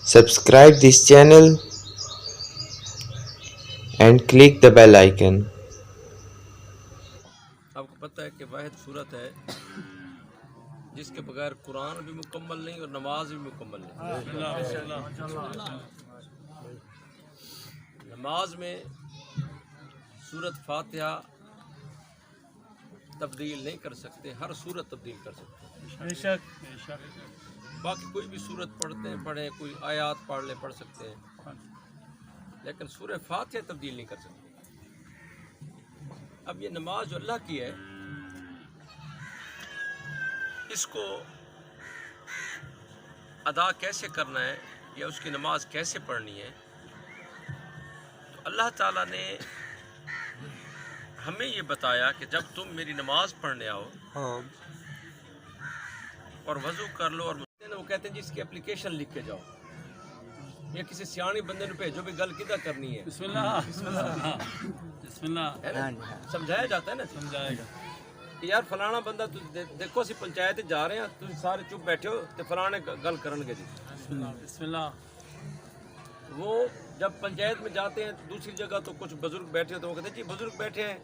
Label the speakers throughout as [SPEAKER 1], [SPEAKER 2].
[SPEAKER 1] Subscribe this channel and click the bell icon.
[SPEAKER 2] آپ کو پتہ ہے کہ واحد صورت ہے جس کے بغیر قرآن بھی مکمل نہیں اور نماز بھی مکمل نہیں. نماز میں سورت فاتحہ تبدیل نہیں کر سکتے، ہر سورت تبدیل کر سکتے ہیں. باقی کوئی بھی سورت پڑھتے ہیں پڑھیں، کوئی آیات پڑھ لیں پڑھ سکتے ہیں، لیکن سورہ فاتحہ تبدیل نہیں کر سکتے. اب یہ نماز جو اللہ کی ہے، اس کو ادا کیسے کرنا ہے یا اس کی نماز کیسے پڑھنی ہے، تو اللہ تعالیٰ نے ہمیں یہ بتایا کہ جب تم میری نماز پڑھنے آؤ اور وضو کر لو، اور وہ کہتے ہیں جی اس کی اپلیکیشن لکھ کے جاؤ، یا کسی سیانے بندے نے بھیجو بھی گل کدھر کرنی ہے. بسم اللہ ہے نا؟ سمجھایا جاتا ہے نا، سمجھائے گا یار فلانا بندہ دیکھو اسی پنچایت جا رہے ہیں، تم سارے چپ بیٹھے ہو تو فلانے گل کرن گے جی. بسم اللہ. وہ جب پنچایت میں جاتے ہیں دوسری جگہ تو کچھ بزرگ بیٹھے ہیں تو وہ کہتے ہیں جی بزرگ بیٹھے ہیں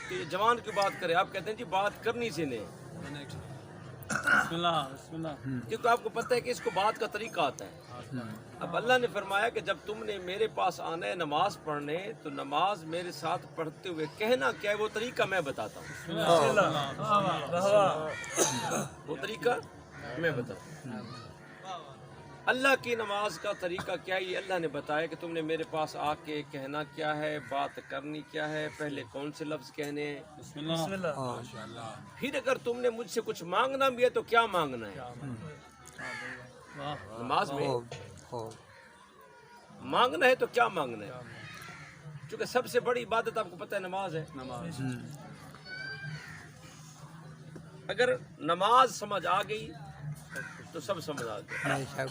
[SPEAKER 2] کہ یہ جوان کی بات کرے، آپ کہتے ہیں جی بات کرنی سے نہیں. بسم اللہ. کیونکہ آپ کو پتہ ہے کہ اس کو بات کا طریقہ آتا ہے. اب اللہ نے فرمایا کہ جب تم نے میرے پاس آنا ہے نماز پڑھنے، تو نماز میرے ساتھ پڑھتے ہوئے کہنا کیا ہے وہ طریقہ میں بتاتا ہوں. وہ طریقہ میں بتاتا ہوں. اللہ کی نماز کا طریقہ کیا ہے یہ اللہ نے بتایا کہ تم نے میرے پاس آ کے کہنا کیا ہے، بات کرنی کیا ہے، پہلے کون سے لفظ کہنے ہیں. بسم اللہ. پھر اگر تم نے مجھ سے کچھ مانگنا بھی ہے تو کیا مانگنا ہے. نماز میں مانگنا ہے تو کیا مانگنا ہے، چونکہ سب سے بڑی عبادت آپ کو پتہ ہے نماز ہے. اگر نماز سمجھ آ گئی تو سب سمجھ آ گیا.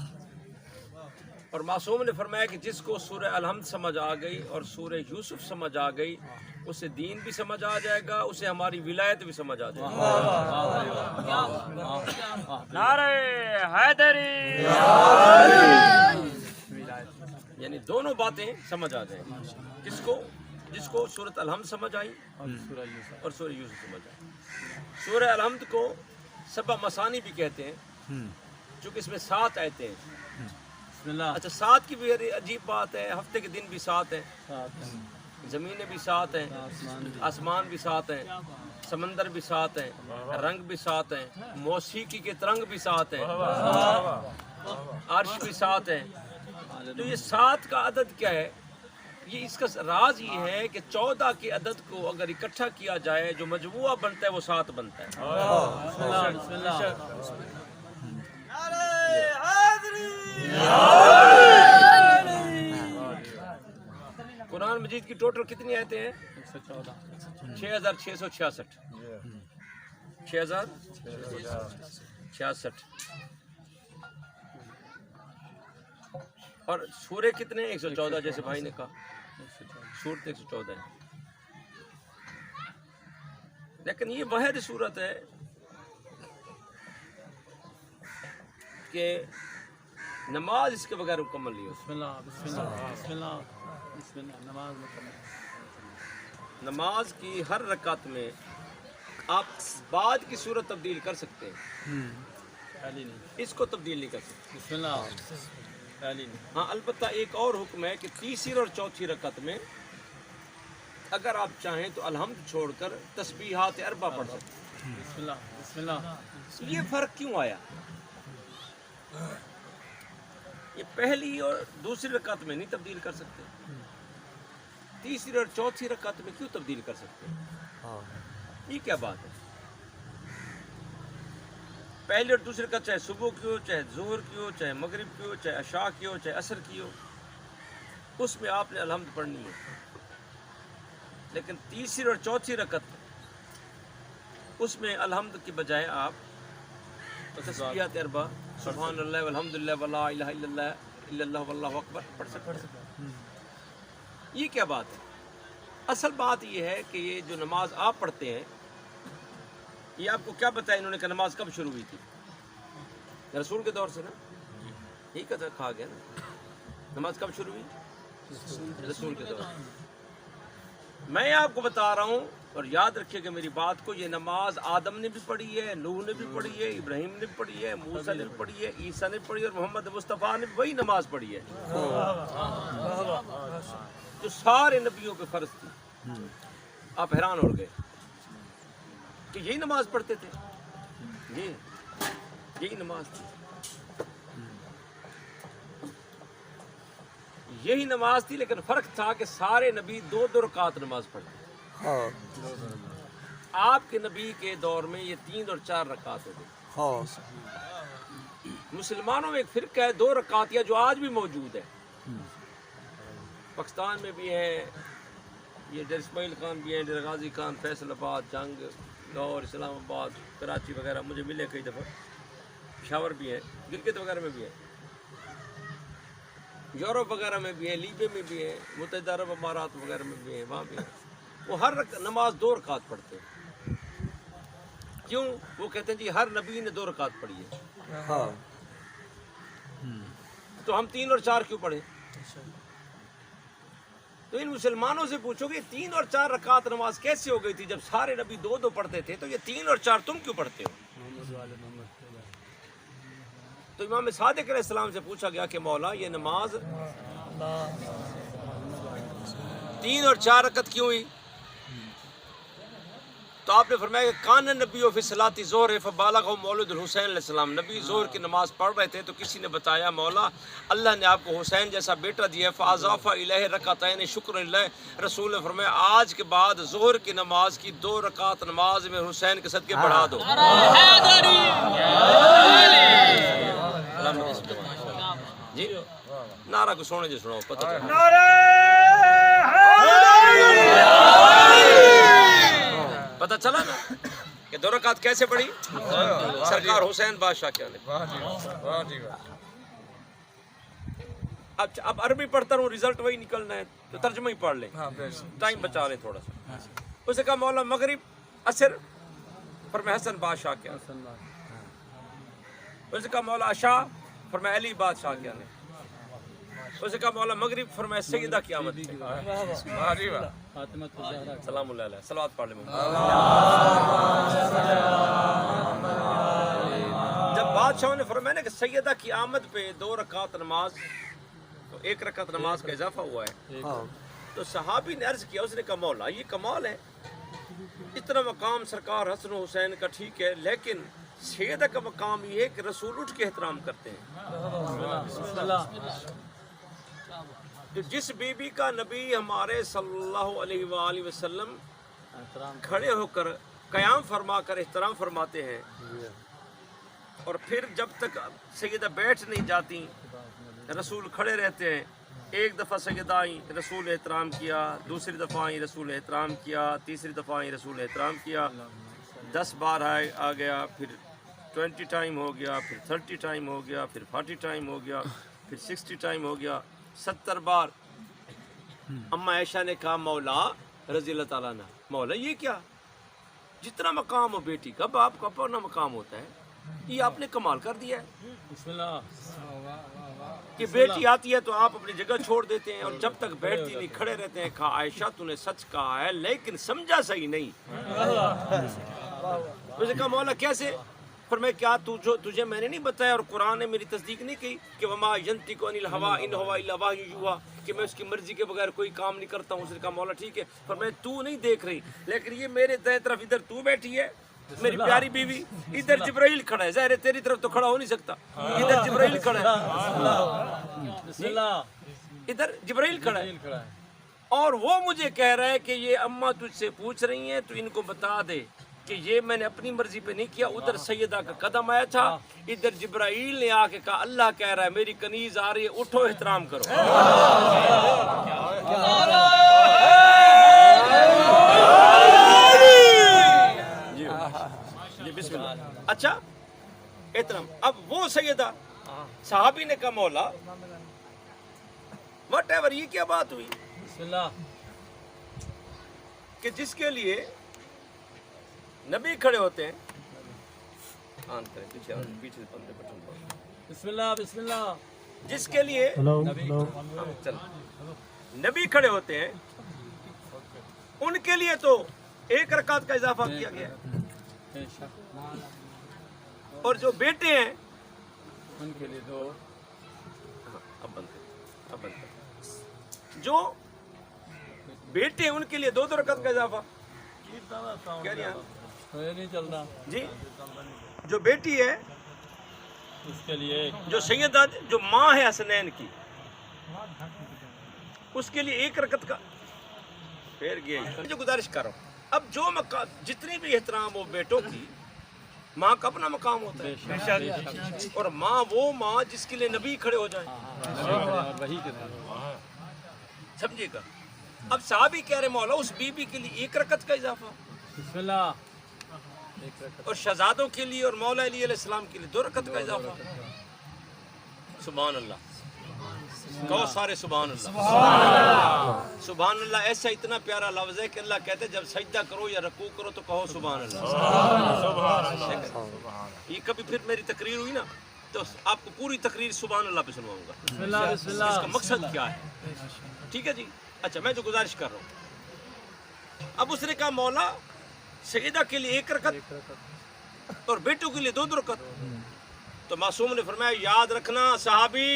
[SPEAKER 2] اور معصوم نے فرمایا کہ جس کو سورہ الحمد سمجھ آ گئی اور سورہ یوسف سمجھ آ گئی، اسے دین بھی سمجھ آ جائے گا، اسے ہماری ولایت بھی سمجھ آ جائے گا.
[SPEAKER 3] نعرہ حیدری،
[SPEAKER 2] یعنی دونوں باتیں سمجھ آ جائیں گی. جس کو سورۃ الحمد سمجھ آئی اور سورہ یوسف سمجھ آئی. سورہ الحمد کو سبع مثانی بھی کہتے ہیں چونکہ اس میں 7 آیتیں ہیں. اچھا 7 کی بھی عجیب بات ہے، ہفتے کے دن بھی 7 ہیں، زمینیں بھی 7 ہیں، آسمان بھی 7 ہیں، سمندر بھی 7 ہیں، رنگ بھی 7 ہیں، موسیقی کے ترنگ بھی 7 ہیں، عرش بھی 7 ہیں. تو یہ 7 کا عدد کیا ہے؟ یہ اس کا راز یہ ہے کہ 14 کے عدد کو اگر اکٹھا کیا جائے جو مجموعہ بنتا ہے وہ 7 بنتا ہے. قرآن مجید کی ٹوٹل کتنی آیتیں ہیں؟ 6666. 6066. اور سورے کتنے ہیں؟ 114 جیسے بھائی نے کہا، سورت 114 ہے. لیکن یہ واحد صورت ہے کہ نماز اس کے بغیر مکمل نہیں ہوتی. نماز کی ہر رکعت میں آپ بعد کی صورت تبدیل کر سکتے ہیں، اس کو تبدیل نہیں کر سکتے. ہاں البتہ ایک اور حکم ہے کہ تیسری اور چوتھی رکعت میں اگر آپ چاہیں تو الحمد چھوڑ کر تسبیحات اربع پڑھ سکتے ہیں. یہ فرق کیوں آیا؟ یہ پہلی اور دوسری رکعت میں نہیں تبدیل کر سکتے، تیسری اور چوتھی رکعت میں کیوں تبدیل کر سکتے ہیں؟ یہ کیا بات ہے؟ پہلی اور دوسری رکعت چاہے صبح کی ہو، چاہے ظہر کی ہو، چاہے مغرب کی ہو، چاہے عشاء کی ہو، چاہے عصر کی ہو، اس میں آپ نے الحمد پڑھنی ہے. لیکن تیسری اور چوتھی رکعت اس میں الحمد کی بجائے آپ تسبیحات اربع، سبحان اللہ والحمد للہ ولا الہ الا اللہ الا اللہ واللہ اکبر پڑھ سکتے ہیں. یہ کیا بات ہے؟ اصل بات یہ ہے کہ یہ جو نماز آپ پڑھتے ہیں، یہ آپ کو کیا بتایا انہوں نے کہ نماز کب شروع ہوئی تھی؟ رسول کے دور سے نا، یہی کہا گیا نا. نماز کب شروع ہوئی؟ رسول کے دور. میں آپ کو بتا رہا ہوں اور یاد رکھیے کہ میری بات کو، یہ نماز آدم نے بھی پڑھی ہے، نوح نے بھی پڑھی ہے، ابراہیم نے بھی پڑھی ہے، موسیٰ نے بھی پڑھی ہے، عیسیٰ نے بھی پڑھی ہے، اور محمد مصطفیٰ نے بھی وہی نماز پڑھی ہے جو سارے نبیوں پہ فرض تھی. آپ حیران ہو گئے کہ یہی نماز پڑھتے تھے، یہی نماز تھی، یہی نماز تھی. لیکن فرق تھا کہ سارے نبی 2 رکعت نماز پڑھتے. آپ کے نبی کے دور میں یہ 3 اور 4 رکعت ہو گئی. مسلمانوں میں ایک فرقہ ہے 2 رکعتیہ جو آج بھی موجود ہے. پاکستان میں بھی ہیں، یہ ڈیر اسماعیل خان بھی ہیں، ڈیر غازی خان، فیصل آباد، جنگ، لاہور، اسلام آباد، کراچی وغیرہ مجھے ملے کئی دفعہ. پشاور بھی ہیں، گلگت وغیرہ میں بھی ہیں، یورپ وغیرہ میں بھی ہیں، لیبیا میں بھی ہیں، متحدہ عرب امارات وغیرہ میں بھی ہیں، وہاں بھی ہیں. وہ ہر نماز 2 رکعت پڑھتے ہیں. کیوں؟ وہ کہتے ہیں جی ہر نبی نے 2 رکعت پڑھی ہے، تو ہم 3 اور 4 کیوں پڑھیں؟ تو ان مسلمانوں سے پوچھو کہ 3 اور 4 رکعت نماز کیسے ہو گئی تھی جب سارے نبی 2 پڑھتے تھے، تو یہ 3 اور 4 تم کیوں پڑھتے ہو؟ تو امام صادق علیہ السلام سے پوچھا گیا کہ مولا یہ نماز 3 اور 4 رکعت کیوں ہوئی؟ تو آپ نے فرمایا کہ کان نبی فی صلاۃ ظہر فبالغ مولد الحسین علیہ السلام. نبی ظہر کی نماز پڑھ رہے تھے تو کسی نے بتایا مولا اللہ نے آپ کو حسین جیسا بیٹا دیا ہے، فاضافہ الیہ رکعتین شکر للہ. رسول نے فرمایا آج کے بعد ظہر کی نماز کی 2 رکعت نماز میں حسین کے صدقے بڑھا دو. جی نعرہ کو سونے جو سناؤ پتہ پتہ چلا نا کہ 2 رکعت کیسے پڑھی سرکار حسین بادشاہ کیا نے. اب عربی پڑھتا رہوں رزلٹ وہی نکلنا ہے تو ترجمہ ہی پڑھ لیں، ٹائم بچا لیں تھوڑا سا. اسے کہا مولا مغرب عصر، فرمایا حسن بادشاہ کیا. اسے کہا مولا عشاء، فرمایا علی بادشاہ کیا نے. اسے کہا مولا مغرب، فرمایا سیدہ قیامت. سلام اللہ علیہ، صلوات پڑھ لیں. جب بادشاہوں نے فرمایا نا کہ سیدہ کی آمد پہ 2 رکعت نماز، تو 1 رکعت نماز کا اضافہ ہوا ہے. تو صحابی نے عرض کیا، اس نے کہا مولا یہ کمال ہے، اتنا مقام سرکار حسن و حسین کا ٹھیک ہے، لیکن سیدہ کا مقام یہ ہے کہ رسول اٹھ کے احترام کرتے ہیں. تو جس بی بی کا نبی ہمارے صلی اللہ علیہ وآلہ وسلم کھڑے ہو کر قیام فرما کر احترام فرماتے ہیں، اور پھر جب تک سیدہ بیٹھ نہیں جاتی رسول کھڑے رہتے ہیں. ایک دفعہ سیدہ آئیں، رسول احترام کیا، دوسری دفعہ آئیں، رسول احترام کیا، تیسری دفعہ آئیں، رسول احترام کیا. 10 بار آ گیا، پھر 20 ٹائم ہو گیا، پھر 30 ٹائم ہو گیا، پھر 40 ٹائم ہو گیا، پھر 60 ٹائم ہو گیا، 70 بار. اما عائشہ نے کہا مولا رضی اللہ تعالیٰ عنہ، مولا یہ کیا، جتنا مقام ہو بیٹی کا باپ کا اپنا مقام ہوتا ہے، یہ آپ نے کمال کر دیا ہے. بسم اللہ. کہ بیٹی آتی ہے تو آپ اپنی جگہ چھوڑ دیتے ہیں، اور جب تک بیٹھتی نہیں کھڑے رہتے ہیں. کہا عائشہ تو نے سچ کہا ہے لیکن سمجھا صحیح نہیں. اسے کہا مولا کیسے؟ فرمایا کیا تجھے میں نے نہیں بتایا اور قرآن نے میری تصدیق نہیں کی کہ وما ینطق عن الہویٰ ان ہوا الا وحی یوحیٰ، کہ میں اس کی مرضی کے بغیر کوئی کام نہیں کرتا ہوں. اس نے کہا مولا ٹھیک ہے. فرمایا تو نہیں دیکھ رہی، لیکن یہ میرے دائیں طرف ادھر تو بیٹھی ہے میری پیاری بیوی، ادھر جبرائیل کھڑا ہے، ظاہر ہے تیری طرف تو کھڑا ہو نہیں سکتا، ادھر جبرائیل کھڑا ہے، ادھر جبرائیل کھڑا ہے. اور وہ مجھے کہہ رہا ہے کہ یہ اماں تجھ سے پوچھ رہی ہیں تو ان کو بتا دے کہ یہ میں نے اپنی مرضی پہ نہیں کیا. ادھر سیدہ کا قدم آیا تھا، ادھر جبرائیل نے آ کے کہا اللہ کہہ رہا ہے میری کنیز آ رہی ہے، اٹھو احترام کرو. جی بسم اللہ. اچھا احترام. اب وہ سیدہ صحابی نے کہا مولا وٹ ایور، یہ کیا بات ہوئی بسم اللہ کہ جس کے لیے نبی کھڑے ہوتے ہیں. آن کریں پیچھے سے بندے بٹن پر. بسم اللہ بسم اللہ. جس کے لیے چل نبی کھڑے ہوتے ہیں ان کے لیے تو 1 رکعت کا اضافہ کیا گیا ہے، اور جو بیٹے ہیں
[SPEAKER 3] ان کے لیے دو.
[SPEAKER 2] اب بند کر جو بیٹے ہیں ان کے لیے 2 رکعت کا اضافہ کیا نہیں
[SPEAKER 3] یہ نہیں چلنا.
[SPEAKER 2] جی جو بیٹی ہے
[SPEAKER 3] اس کے لیے
[SPEAKER 2] جو سیدہ جو ماں ہے حسنین کی اس کے لیے 1 رکعت کا پھر گیا. جو گزارش کر رہا ہوں اب جو مقام جتنی بھی احترام ہو بیٹوں کی ماں کا اپنا مقام ہوتا ہے اور ماں وہ ماں جس کے لیے نبی کھڑے ہو جائیں
[SPEAKER 3] وہی کے
[SPEAKER 2] سمجھے گا. اب صحابی کہہ رہے مولا اس بی بی کے لیے 1 رکعت کا اضافہ
[SPEAKER 3] بسم اللہ.
[SPEAKER 2] اور شہزادوں کے لیے اور مولا علی علیہ السلام کے لیے 2 رکعت کا اضافہ. سبحان اللہ کہو سارے سبحان اللہ. سبحان اللہ ایسا اتنا پیارا لفظ ہے کہ اللہ کہتے ہیں جب سجدہ کرو یا رکوع کرو تو کہو سبحان اللہ. یہ کبھی پھر میری تقریر ہوئی نا تو آپ کو پوری تقریر سبحان اللہ پہ سنواؤں گا.
[SPEAKER 3] بسم اللہ بسم
[SPEAKER 2] اس
[SPEAKER 3] اللہ.
[SPEAKER 2] کا مقصد کیا ہے ٹھیک ہے جی. اچھا میں جو گزارش کر رہا ہوں اب اس نے کہا مولا سیدہ کے لیے 1 رکعت اور بیٹوں کے لیے 2 رکعت. تو معصوم نے فرمایا یاد رکھنا صحابی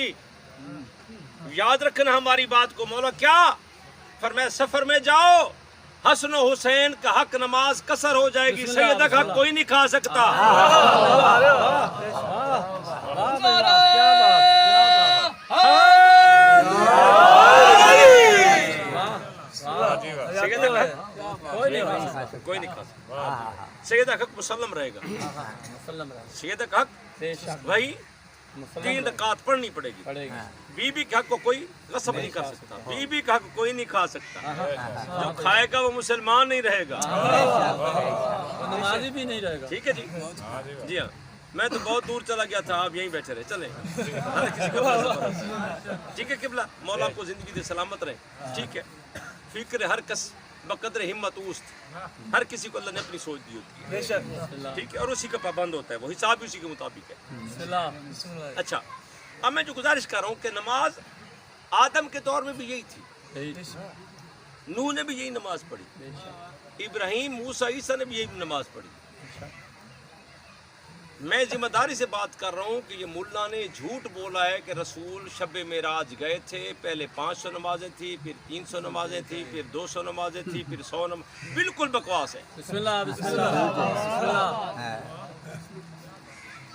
[SPEAKER 2] یاد رکھنا ہماری بات کو. مولا کیا؟ فرمایا سفر میں جاؤ حسن و حسین کا حق نماز قصر ہو جائے گی سیدہ کا حق کوئی نہیں کھا سکتا. کوئی نہیں کھا سکتا. سیدہ کا حق مسلم رہے گا. سیدہ کا حق وہی 3 رکعت پڑھنی پڑے گی. بی بی کے حق کو کوئی غصب نہیں کر سکتا. بی بی کا حق کوئی نہیں کھا سکتا. جو کھائے گا وہ مسلمان نہیں رہے گا
[SPEAKER 3] نمازی بھی نہیں رہے گا.
[SPEAKER 2] ٹھیک ہے جی. جی ہاں میں تو بہت دور چلا گیا تھا آپ یہیں بیٹھے رہے چلیں ہر کسی کا ٹھیک ہے قبلہ مولا آپ کو زندگی دے سلامت رہے. ٹھیک ہے فکر ہر کس بقدر ہمت اوست ہر کسی کو اللہ نے اپنی سوچ دی ہوتی ہے ٹھیک ہے اور اسی کا پابند ہوتا ہے وہ حساب بھی اسی کے مطابق ہے. اچھا اب میں جو گزارش کر رہا ہوں کہ نماز آدم کے دور میں بھی یہی تھی. نوح نے بھی یہی نماز پڑھی. ابراہیم موسیٰ عیسیٰ نے بھی یہی نماز پڑھی. میں ذمہ داری سے بات کر رہا ہوں کہ یہ ملا نے جھوٹ بولا ہے کہ رسول شب معراج گئے تھے پہلے 500 نمازیں تھی پھر 300 نمازیں تھی پھر 200 نمازیں تھی پھر 100 نماز. بالکل بکواس ہے.
[SPEAKER 3] بسم اللہ بسم اللہ بسم اللہ.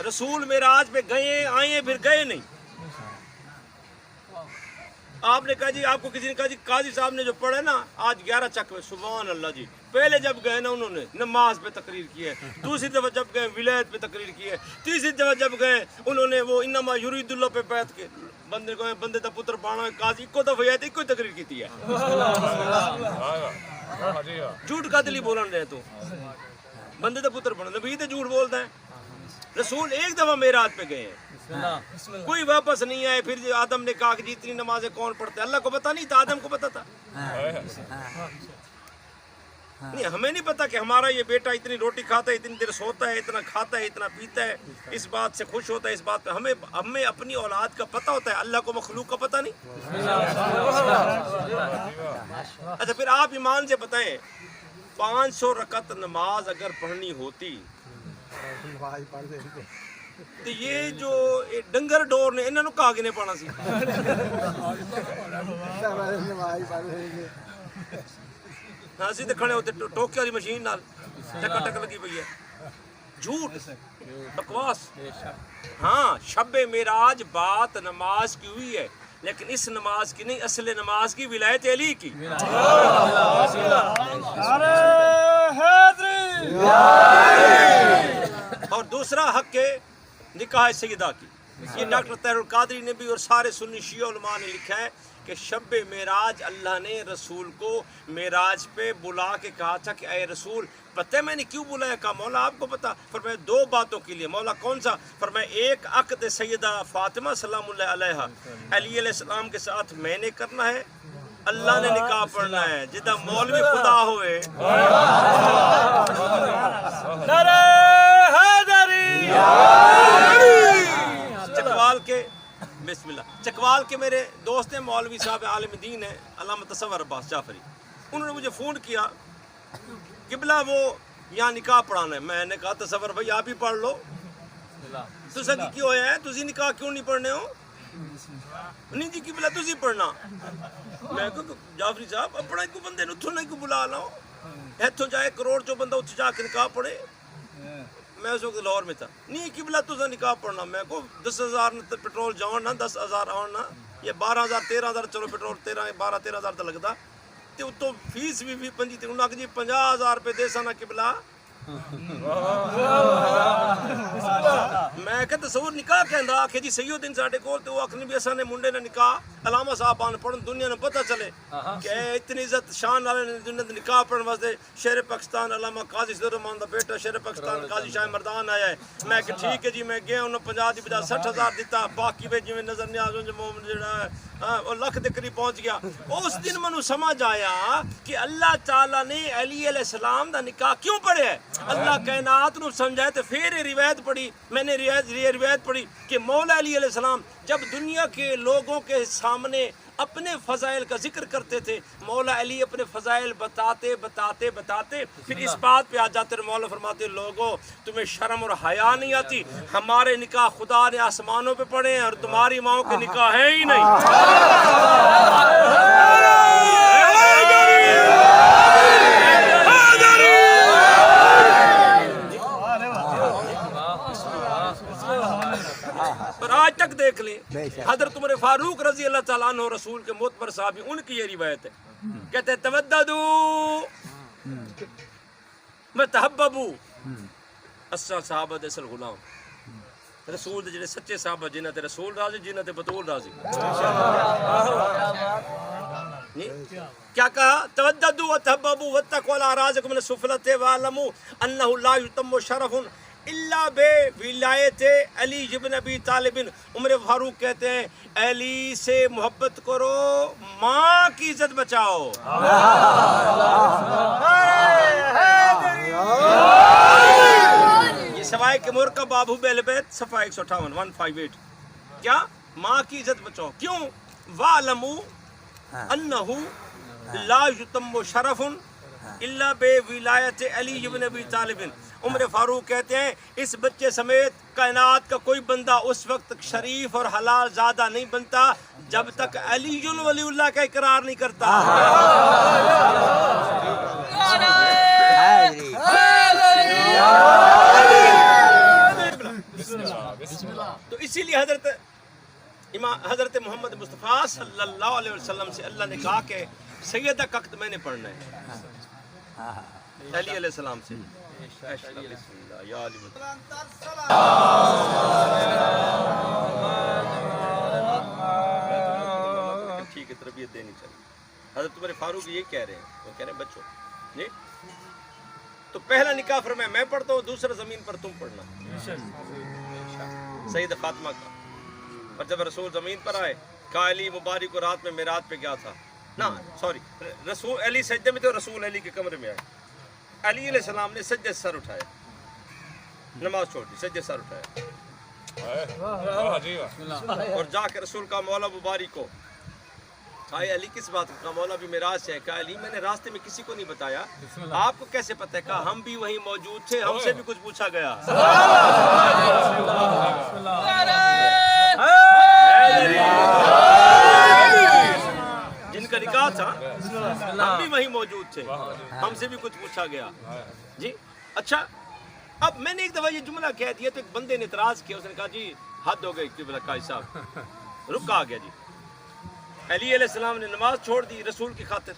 [SPEAKER 2] رسول معراج پہ گئے آئے پھر گئے نہیں. آپ نے کہا جی آپ کو کسی نے کہا جی قاضی صاحب نے جو پڑھا نا آج 11 چک میں سبحان اللہ جی. پہلے جب گئے نا انہوں نے نماز پہ تقریر کی ہے. دوسری دفعہ جب گئے ولایت پہ تقریر کی ہے. تیسری دفعہ جب گئے انہوں نے وہ انما یرید اللہ پہ بیعت کے بندے کو بندے دا پتر بانا قاضی کو دفعہ ہے کوئی تقریر کی ہے. جھوٹ کا دلی بولن رہے تو بندے دا پتر بنا نبی تے جھوٹ بولتا ہے. رسول 1 دفعہ معراج پہ گئے ہیں کوئی واپس نہیں آئے. پھر آدم نے کہا کہ جی اتنی نمازیں کون پڑھتے ہیں؟ اللہ کو پتا نہیں تھا آدم کو پتا تھا. نہیں ہمیں نہیں پتا کہ ہمارا یہ بیٹا اتنی روٹی کھاتا ہے اتنی دیر سوتا ہے اتنا کھاتا ہے اتنا پیتا ہے اس بات سے خوش ہوتا ہے اس بات پہ ہمیں اپنی اولاد کا پتہ ہوتا ہے اللہ کو مخلوق کا پتہ نہیں. اچھا پھر آپ ایمان سے بتائیں 500 رکعت نماز اگر پڑھنی ہوتی تو یہ جو ڈنگر ڈور نے انہوں نے کہا کہ نہیں پڑھنا سی. ہاں سی تے کھڑے ہوتے ٹوکے والی مشین نال ٹکا ٹک لگی پئی ہے. جھوٹ بکواس. ہاں شب معراج بات نماز کی ہوئی ہے لیکن اس نماز کی نہیں اصل نماز کی ولایت علی کی. اور دوسرا حق نکاح سیدہ کی. یہ ڈاکٹر طاہر القادری نے بھی اور سارے سنی شیعہ علماء نے لکھا ہے کہ شب معراج اللہ نے رسول کو معراج پہ بلا کے کہا تھا کہ اے رسول پتہ ہے میں نے کیوں بلایا؟ کہا مولا آپ کو پتا؟ فرمایا 2 باتوں کے لیے. مولا کون سا؟ فرمایا ایک عقد سیدہ فاطمہ سلام اللہ علیہا علی علیہ السلام کے ساتھ میں نے کرنا ہے اللہ نے نکاح پڑھنا ہے جدہ مولوی خدا ہوئے. نعرہ حیدری چکوال کے بسم اللہ بلال کے میرے دوست ہیں مولوی صاحب عالم دین ہیں علامہ تصور عباس جعفری, انہوں نے مجھے فون کیا قبلہ وہ یہاں نکاح پڑھانا ہے. میں نے کہا تصور بھائی آپ ہی پڑھ لو. تو سکی کیوں ہویا ہے, تسی نکاح کیوں نہیں پڑھنے ہو؟ نہیں جی قبلہ تسی پڑھنا. میں کہا جعفری صاحب اپنا ایک بندے اتھوں نہیں کو بلا لاؤ, ایتھوں جائے کروڑ چو بندہ اتھ جا کے نکاح پڑھے. میں اس وقت لاہور میں تھا. نہیں قبلہ تسا نکاح پڑھنا. میں کو 10,000 پیٹرول جاؤ نا 10,000 آؤ نا, یہ 12,000 13,000 چلو پیٹرول 12-13,000 تو لگتا تے اتوں فیس بھی 25 تے انہاں کہ جی 50,000 روپے دے سانا قبلہ. میں کہ تصور نکاح کہندا آکھے جی سیدین ساڈے کول تے وہ آکھنے بھی اساں نے منڈے نے نکاح علامہ صاحب آن پڑھن دنیا نوں پتہ چلے کہ اتنی عزت شان والے نے دنیا دے نکاح پڑھن واسطے شیر پاکستان علامہ قاضی صدر الرحمان دا بیٹا شیر پاکستان قاضی شاہ مردان آیا ہے. میں کہ ٹھیک ہے جی, میں گیا انہوں 50 دی بجائے 60,000 دیتا, باقی وچ جویں نظر نیاز جو مومن جڑا ہے وہ لکھ دے قریب پہنچ گیا. اس دن منوں سمجھ آیا کہ اللہ تعالی نے علی علیہ السلام دا نکاح کیوں پڑھیا ہے. اللہ کائنات نو سمجھائے تو پھر روایت پڑھی, میں نے روایت پڑھی کہ مولا علی علیہ السلام جب دنیا کے لوگوں کے سامنے اپنے فضائل کا ذکر کرتے تھے, مولا علی اپنے فضائل بتاتے بتاتے بتاتے پھر اس بات پہ آ جاتے. مولا فرماتے لوگوں تمہیں شرم اور حیا نہیں آتی, ہمارے نکاح خدا نے آسمانوں پہ پڑھے ہیں اور تمہاری ماؤں کے نکاح ہے ہی نہیں. پر آج تک دیکھ لیں حضرت عمر فاروق رضی اللہ تعالیٰ عنہ رسول کے معتبر صحابی, ان کی یہ روایت ہے, کہتے ہیں توددوا متحببوا اسا صحابہ دے اصل غلام رسول دے جڑے سچے صحابہ جنہاں تے رسول راضی جنہاں تے بطول راضی. کیا کہا توددوا وتحببوا واتقوا على رازقكم من السفلة واعلموا انه لا يتم شرف اللہ بے ولایت علی ابن ابی طالب. عمر فاروق کہتے ہیں علی سے محبت کرو, ماں کی عزت بچاؤ. یہ سوائے کے مرکب ابو بیل بیت صفحہ 158 158. کیا ماں کی عزت بچاؤ کیوں؟ وَعْلَمُوا أَنَّهُ لَا يُتَمُّ شَرَفٌ إِلَّا بِوِلَایَتِ علی ابن ابی طالب. عمر فاروق کہتے ہیں اس بچے سمیت کائنات کا کوئی بندہ اس وقت تک شریف اور حلال زادہ نہیں بنتا جب تک علی ولی اللہ کا اقرار نہیں کرتا. تو اسی لیے حضرت محمد مصطفیٰ صلی اللہ علیہ وسلم سے اللہ نے کہا کہ سیدہ کا وقت میں نے پڑھنا ہے علی علیہ السلام سے. ٹھیک ہے, تربیت دینی چاہیے. حضرت عمر فاروق یہ کہہ رہے ہیں, وہ کہہ رہے ہیں بچوں جی تو پہلا نکاح فرمایا میں پڑھتا ہوں, دوسرا زمین پر تم پڑھنا. سیدہ فاطمہ کا. اور جب رسول زمین پر آئے کہا علی مبارک کو رات میں معراج پہ گیا تھا نا سوری رسول علی سجدے میں تھے اور رسول علی کے کمرے میں آئے. علی علیہ السلام نے سجدے سے سر اٹھایا, نماز چھوڑ دی, سجدے سے سر اٹھایا اور جا کے رسول کا مولا مبارک کو کہا علی کس بات کا مولا بھی معراج سے ہے. کہا علی میں نے راستے میں کسی کو نہیں بتایا, آپ کو کیسے پتہ ہے؟ کہا ہم بھی وہیں موجود تھے, ہم سے بھی کچھ پوچھا گیا. جن کا نکاح تھا ہم بھی وہیں موجود تھے, ہم سے بھی کچھ پوچھا گیا. جی اچھا, اب میں نے ایک دفعہ یہ جملہ کہہ دیا تو ایک بندے نے اعتراض کیا, اس نے کہا جی حد ہو گئی قبلہ قاضی صاحب, رک آ گیا جی. علی علیہ السلام نے نماز چھوڑ دی رسول کی خاطر,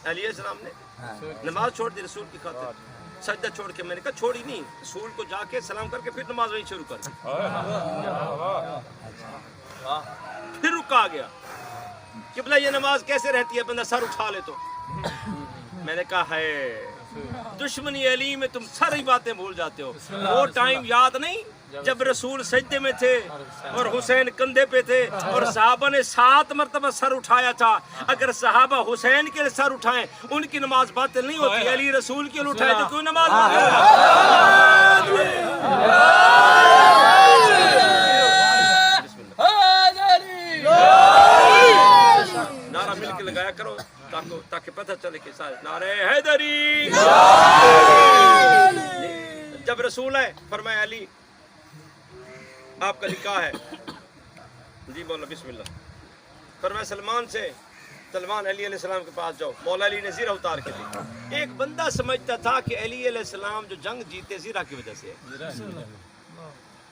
[SPEAKER 2] علی علیہ السلام نے نماز چھوڑ دی رسول کی خاطر, سجدہ چھوڑ کے. میں نے کہا چھوڑی نہیں, رسول کو جا کے سلام کر کے پھر نماز وہیں شروع کر دی. پھر رکا گیا قبلہ یہ نماز کیسے رہتی ہے بندہ سر اٹھا لے تو. میں نے کہا ہے دشمنی علی میں تم ساری باتیں بھول جاتے ہو. وہ ٹائم یاد نہیں جب رسول سجدے میں تھے اور حسین کندھے پہ تھے اور صحابہ نے 7 مرتبہ سر اٹھایا تھا. اگر صحابہ حسین کے سر اٹھائیں ان کی نماز باطل نہیں ہوتی, علی رسول کے اٹھائے تو کوئی نماز لکھے سارے نعرے حیدری. جب رسول ہے فرمایا علی آپ کا نکاح ہے. جی مولا بسم اللہ. فرمایا سلمان سے سلمان علی علیہ السلام کے پاس جاؤ. مولا علی نے زیرہ اتار کے دی. ایک بندہ سمجھتا تھا کہ علی علیہ السلام جو جنگ جیتے زیرہ کی وجہ سے ہے.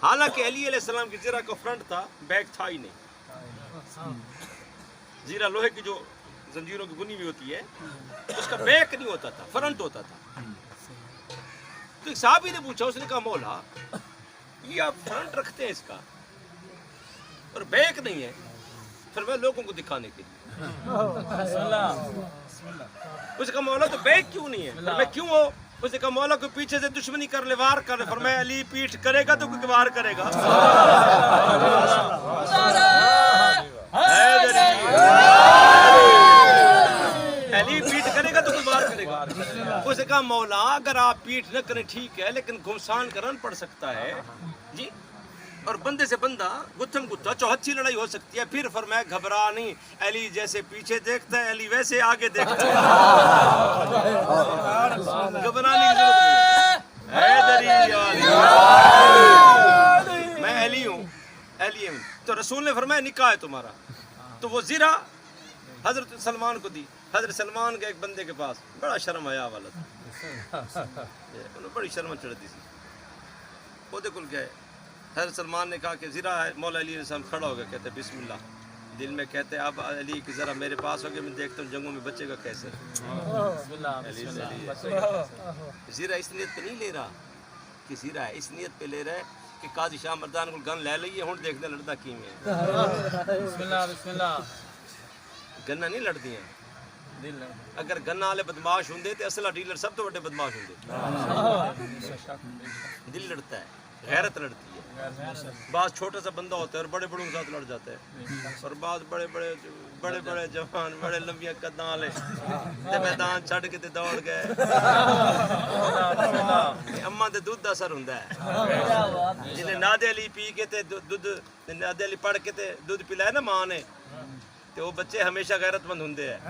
[SPEAKER 2] حالانکہ علی علیہ السلام کی زیرہ کا فرنٹ تھا, بیک تھا ہی نہیں. زیرہ لوہے کی جو زنجیروں کی بنی ہوئی ہوتی ہے اس کا بیک نہیں ہوتا تھا, فرنٹ ہوتا تھا. تو ایک صحابی نے پوچھا, اس نے کہا مولا یہ آپ فرنٹ رکھتے ہیں اس کا اور بیک نہیں ہے, پھر میں لوگوں کو دکھانے کے لیے. اس نے کہا مولا تو بیک کیوں نہیں ہے؟ پھر میں کیوں ہو؟ اس نے کہا مولا کوئی پیچھے سے دشمنی کر لے, وار کر لے. فرمایا علی پیٹھ کرے گا تو کوئی وار کرے گا. علی پیٹھ کرے گا تو کوئی وار کرے گا. اس نے کہا مولا اگر آپ پیٹھ نہ کریں ٹھیک ہے, لیکن گھمسان کرن پڑ سکتا ہے جی, اور بندے سے بندہ گتھم گتھا چوہچی لڑائی ہو سکتی ہے. پھر فرمایا گھبرا نہیں, علی جیسے پیچھے دیکھتا ہے علی ویسے آگے دیکھتا ہے. گھبرانے کی ضرورت نہیں. میں علی ہوں, علی ہوں. تو رسول نے فرمایا نکاح ہے تمہارا. تو وہ زیرہ حضرت سلمان کو دی. حضرت سلمان کے ایک بندے کے پاس بڑا شرم حیا والا تھا, انہوں بڑی شرم چڑھتی تھی. وہ کل گئے. حضرت سلمان نے کہا کہ زیرہ ہے. مولا علی علیہ السلام کھڑا ہو گیا, کہتے بسم اللہ. دل میں کہتے اب علی کی ذرا میرے پاس ہو گیا, میں دیکھتا ہوں جنگوں میں بچے گا کیسے. زیرہ اس نیت پہ نہیں لے رہا کہ زیرہ ہے, اس نیت پہ لے رہا ہے کہ قاضی شاہ مردان کو گن لے لئیے ہوں دیکھنے لڑتا کی میں. گنہ نہیں لڑتی ہیں. اگر گنہ والے بدماش ہوں تو اصلہ ڈیلر سب تو بڑے بدماش ہوں. دل لڑتا ہے, غیرت لڑتی ہے. بعض چھوٹا سا بندہ ہوتا ہے اور بڑے بڑوں کے ساتھ لڑ جاتا ہے, اور بعض بڑے بڑے جوان بڑے لمبیاں قداں والے میدان چھڑ کے دوڑ گئے. اماں دے دودھ دا اثر ہوندا ہے. جنہیں نادے علی پی کے تے دودھ نادے علی پڑھ کے تے دودھ پلایا نا ماں نے, تو وہ بچے ہمیشہ غیرت مند ہوندے ہیں.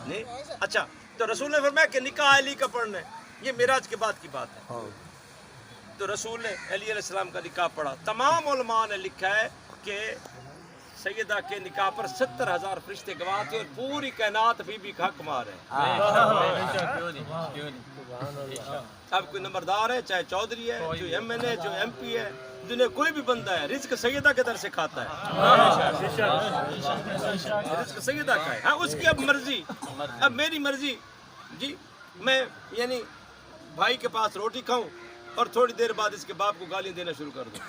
[SPEAKER 2] نہیں اچھا, تو رسول نے فرمایا کہ نکاح علی کا پڑھنا ہے. یہ معراج کے بعد کی بات ہے. تو رسول نے علی علیہ السلام کا نکاح پڑھا. تمام علماء نے لکھا ہے کہ سیدہ کے نکاح پر 70,000 فرشتے گواہ تھے اور پوری کائنات بی بی کا حق مار ہے. اب کوئی نمبردار ہے, چاہے چودھری ہے, جو ایم این ہے, جو ایم پی ہے, دنیا کوئی بھی بندہ ہے, رزق سیدہ کے در سے کھاتا ہے. رزق سیدہ کا ہے. ہاں اس کی اب مرضی, اب میری مرضی جی, میں یعنی بھائی کے پاس روٹی کھاؤں اور تھوڑی دیر بعد اس کے باپ کو گالیاں دینا شروع کر دوں,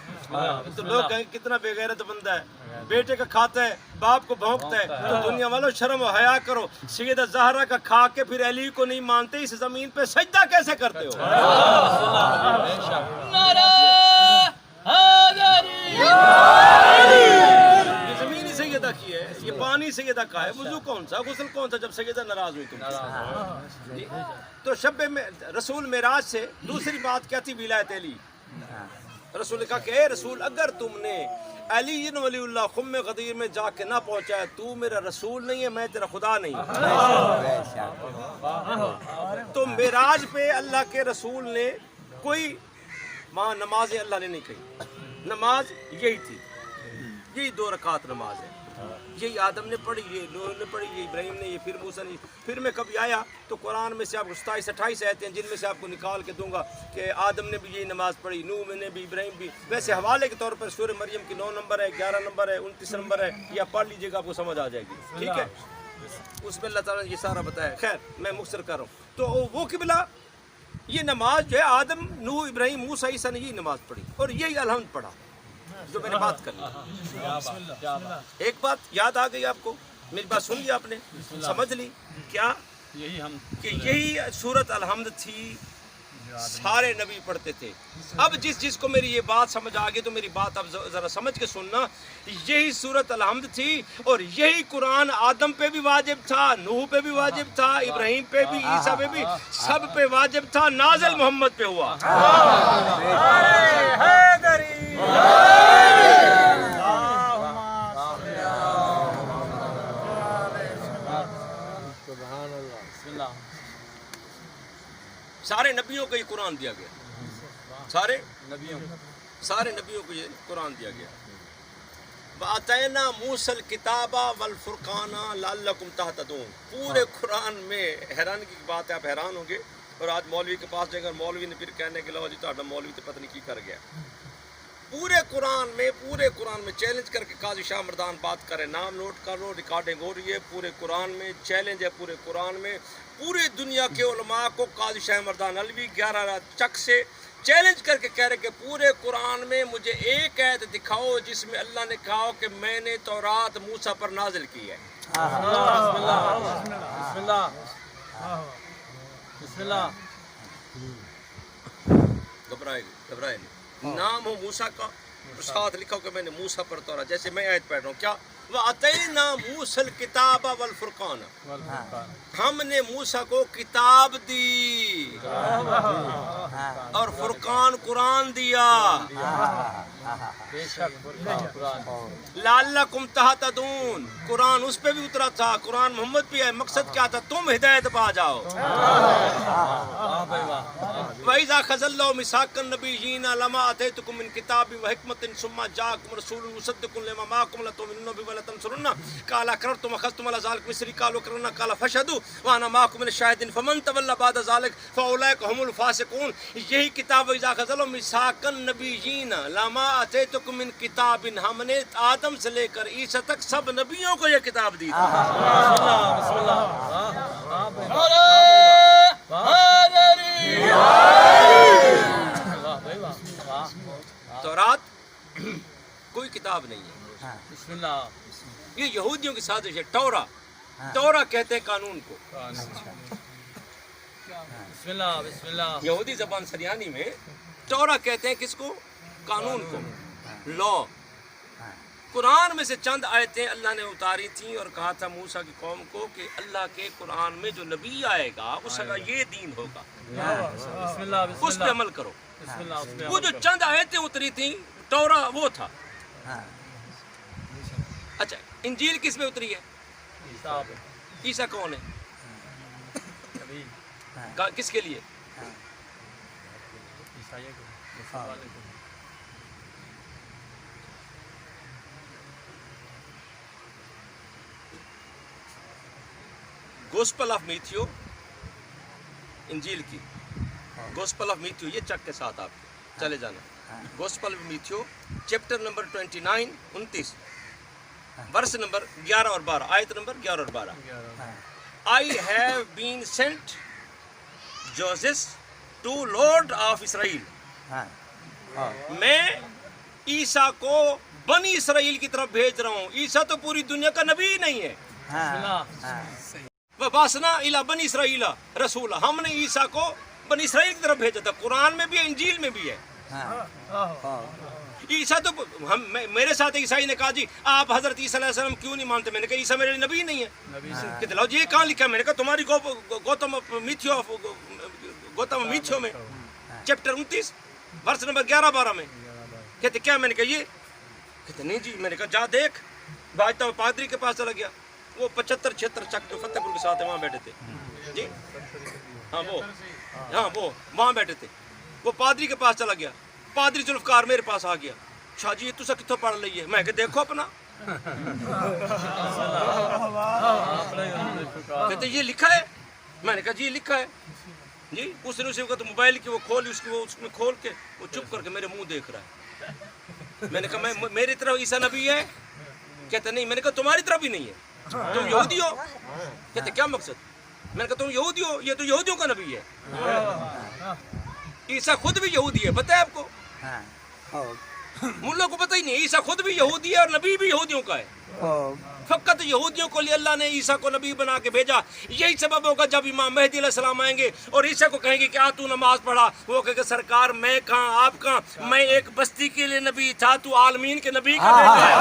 [SPEAKER 2] تو لوگ کہیں کتنا بے غیرت بندہ ہے, بیٹے کا کھاتا ہے باپ کو بھونکتا ہے. تو دنیا والوں شرم و حیا کرو. سیدہ زہرا کا کھا کے پھر علی کو نہیں مانتے, اس زمین پہ سجدہ کیسے کرتے ہو؟ یہ زمین ہی سیدہ کی ہے, یہ پانی سیدہ کا ہے. وضو کون سا, غسل کون سا جب سیدہ ناراض ہوئی تم سے. تو شب میں رسول معراج سے دوسری بات کیا تھی؟ ولایت علی. رسول نے کہا کہ اے رسول, اگر تم نے علی ولی اللہ خم غدیر میں جا کے نہ پہنچایا, تو میرا رسول نہیں ہے, میں تیرا خدا نہیں. تو معراج پہ اللہ کے رسول نے کوئی وہاں نماز اللہ نے نہیں کہی. نماز یہی تھی, یہی 2 رکعت نماز ہے. یہی آدم نے پڑھی, یہ نوح نے پڑھی, یہ ابراہیم نے, یہ پھر موسیٰ نے. پھر میں کبھی آیا تو قرآن میں سے آپ کو 27-28 آیتیں ہیں جن میں سے آپ کو نکال کے دوں گا کہ آدم نے بھی یہی نماز پڑھی, نوح نے بھی, ابراہیم بھی. ویسے حوالے کے طور پر سورہ مریم کی 9 نمبر ہے, 11 نمبر ہے, 29 نمبر ہے, یا پڑھ لیجیے گا آپ کو سمجھ آ جائے گی. ٹھیک ہے, اس میں اللہ تعالیٰ نے یہ سارا بتایا. خیر میں مختصر کر رہا ہوں. تو وہ قبلہ یہ نماز جو ہے آدم, نوح, ابراہیم, موسیٰ, عیسیٰ نے یہی نماز پڑھی اور یہی الحمد پڑھا جو میں نے بات کر لی. ایک بات یاد آ گئی آپ کو, میری بات سن لی آپ نے, سمجھ لی کیا کہ یہی سورت الحمد تھی, سارے نبی پڑھتے تھے. اب جس کو میری یہ بات سمجھ آ گئی تو میری بات اب ذرا سمجھ کے سننا. یہی سورت الحمد تھی اور یہی قرآن آدم پہ بھی واجب تھا, نوح پہ بھی واجب تھا, ابراہیم پہ بھی, عیسیٰ پہ بھی, سب پہ واجب تھا. نازل محمد پہ ہوا. کو یہ قرآن دیا گیا, سارے نبیوں کو یہ قرآن دیا گیا. وَآتَيْنَا مُوسَى الْكِتَابَ وَالْفُرْقَانَ لَعَلَّكُمْ تَهْتَدُونَ. پورے قرآن میں حیرانی کی بات ہے, آپ حیران ہوں گے. اور آج مولوی کے پاس جائیں گے, مولوی نے پھر کہنے کے لو جی تو مولوی تو پتہ نہیں کی کر گیا. پورے قرآن میں چیلنج کر کے قاضی شاہ مردان بات کرے, نام نوٹ کر لو, ریکارڈنگ ہو رہی ہے. پورے قرآن میں چیلنج ہے, پورے قرآن میں پوری دنیا کے علماء کو قاضی شاہ مردان علوی 11 چک سے چیلنج کر کے کہہ رہے کہ پورے قرآن میں مجھے ایک آیت دکھاؤ جس میں اللہ نے کہا کہ میں نے تورات موسیٰ پر نازل کی ہے.
[SPEAKER 3] بسم اللہ.
[SPEAKER 2] گھبرائے نہیں, نام ہو موسیٰ کا, ساتھ لکھا ہو کہ میں نے موسیٰ پر تورات, جیسے میں آیت پڑھ رہا ہوں کیا وَآتَيْنَا مُوسَى الْكِتَابَ وَالْفُرْقَانَ, ہم نے موسیٰ کو کتاب دی اور فرقان قرآن دیا. لعلکم تہتدون, قرآن اس پہ بھی اترا تھا, قرآن محمد پہ ہے. مقصد کیا تھا؟ تم ہدایت پا جاؤ. وَإِذَا خَذَ اللَّهُ مِيثَاقَ النَّبِيِّينَ لَمَا آتَيْتُكُم مِّن كِتَابٍ وَحِكْمَةٍ ثُمَّ جَاءَكُمْ رَسُولٌ مُصَدِّقٌ لِّمَا مَعَكُمْ لَتُؤْمِنُنَّ بِهِ وَلَتَنصُرُنَّهُ قَالَ أَقْرَرْتُمْ وَأَخَذْتُمْ عَلَىٰ ذَٰلِكُمْ إِصْرِي قَالُوا أَقْرَرْنَا قَالَ فَاشْهَدُوا وَأَنَا مَعَكُم مِّنَ الشَّاهِدِينَ فَمَن تَوَلَّىٰ بَعْدَ ذَٰلِكَ فَأُولَٰئِكَ هُمُ الْفَاسِقُونَ. یہی کتاب وَإِذَا خَذَ اللَّهُ مِيثَاقَ النَّبِيِّينَ لَمَا آتَيْتُكُم مِّن كِتَابٍ, ہم نے آدم سے لے کر عیسیٰ تک سب نبیوں کو یہ کتاب دی تھی. تورات کوئی کتاب نہیں ہے,
[SPEAKER 3] بسم اللہ.
[SPEAKER 2] یہ یہودیوں کی سازش ہے. تورا کہتے ہیں قانون کو.
[SPEAKER 3] بسم اللہ. بسم اللہ.
[SPEAKER 2] یہودی زبان سریانی میں تورا کہتے ہیں کس کو؟ قانون کو, لا. قرآن میں سے چند آیتیں اللہ نے اتاری تھیں اور کہا تھا موسیٰ کی قوم کو کہ اللہ کے قرآن میں جو نبی آئے گا اس کا یہ دین ہوگا,
[SPEAKER 3] بسم اللہ.
[SPEAKER 2] اس پہ عمل کرو.
[SPEAKER 3] بسم اللہ.
[SPEAKER 2] وہ جو چند آیتیں اتری تھیں تورا وہ تھا. اچھا, انجیل کس میں اتری ہے؟ عیسیٰ کون ہے؟ کس کے لیے؟ گوسپل آف میتھیو, انجیل کی گوسپل آف میتھیو, یہ چک کے ساتھ آپ چلے جانا. Gospel of Matthew chapter number 29 verse number 11 اور 12, آیت نمبر 11 اور 12. I have been sent Joseph to Lord of Israel. میں عیسیٰ کو بنی اسرائیل کی طرف بھیج رہا ہوں. عیسیٰ تو پوری دنیا کا نبی نہیں ہے. وَبَعَثْنَا إِلَىٰ بَنِي إِسْرَائِيلَ رَسُولًا, ہم نے عیسیٰ کو بنی اسرائیل کی طرف بھیجا تھا. قرآن میں بھی ہے, انجیل میں بھی ہے. عیسیٰ تو میرے ساتھ عیسائی نے کہا جی آپ حضرت عیسیٰ علیہ السلام کیوں نہیں مانتے؟ میں نے کہا عیسیٰ میرے نبی نہیں ہے. کہتے لاؤ جی یہ کہاں لکھا ہے؟ میں نے کہا تمہاری گوتم میتھیو میں چیپٹر 29 ورس نمبر 11-12 میں. کہتے کیا؟ میں نے کہا یہ. کہتے نہیں جی. میں نے کہا جا دیکھ. بھاجتا ہوا پادری کے پاس چلا گیا, وہ 75-76 چک جو فتح پور کے ساتھ وہاں بیٹھے تھے جی, وہ وہاں بیٹھے تھے. وہ پادری کے پاس چلا گیا. پادری ذوالفقار میرے پاس آ گیا. شاہ جی یہ تسا کتوں پڑھ لئی ہے؟ میں کہ دیکھو اپنا. کہتے یہ لکھا ہے؟ میں نے کہا جی لکھا ہے جی. اس نے اسی وقت موبائل کی وہ کھولی, اس میں کھول کے وہ چپ کر کے میرے منہ دیکھ رہا ہے. میں نے کہا میری طرف عیسیٰ نبی ہے؟ کہتے نہیں. میں نے کہا تمہاری طرف بھی نہیں ہے, تم یہودی ہو. کہتے کیا مقصد؟ میں نے کہا تم یہودی ہو, یہ تو یہودیوں کا نبی ہے. عیسیٰ خود بھی یہودی ہے, پتہ ہے آپ کو؟ ملوں کو پتہ ہی نہیں. عیسیٰ خود بھی یہودی ہے اور نبی بھی یہودیوں کا ہے. فقط یہودیوں کو لیے اللہ نے عیسیٰ کو نبی بنا کے بھیجا. یہی سبب ہوگا جب امام مہدی علیہ السلام آئیں گے اور عیسیٰ کو کہیں گے کہ تو نماز پڑھا, وہ کہے گا سرکار میں کہاں آپ کہاں, میں ایک بستی کے لیے نبی تھا, تو عالمین کے نبی کا بیٹا ہے.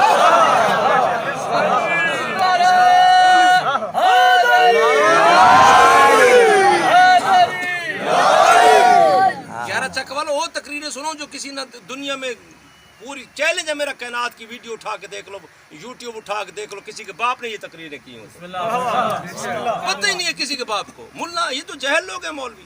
[SPEAKER 2] چک والو وہ تقریریں سنو جو کسی نہ دنیا میں پوری چیلنج ہے میرا, کائنات کی ویڈیو اٹھا کے دیکھ لو, یوٹیوب اٹھا کے دیکھ لو, کسی کے باپ نے یہ تقریریں کی ہوں. پتہ ہی نہیں ہے کسی کے باپ کو. ملا یہ تو جہل لوگ ہیں مولوی.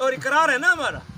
[SPEAKER 2] اور اقرار ہے نا ہمارا.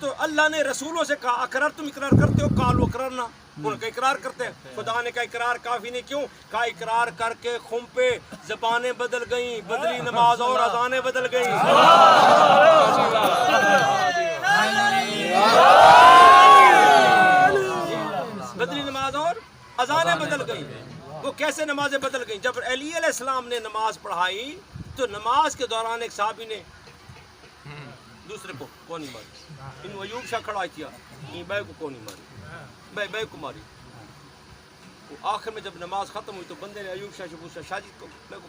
[SPEAKER 2] تو اللہ نے رسولوں سے کہا اقرار تم اقرار کرتے ہو قالوا اقررنا ان کا اقرار کرتے ہیں. خدا نے کہا اقرار کافی نہیں کیوں کہا اقرار کر کے خم پہ زبانیں بدل گئیں بدلی نماز اور اذانیں بدل گئیں. بدلی نماز اور اذانیں بدل گئیں. وہ کیسے نمازیں بدل گئیں جب علی علیہ السلام نے نماز پڑھائی تو نماز کے دوران ایک صحابی نے دوسرے کو کون ماری ان ایوب شاہ کھڑا کیا یہ بے کو کون ماری بے کو ماری. آخر میں جب نماز ختم ہوئی تو بندے نے ایوب شاہ سے پوچھا شاہ جی کو میں کو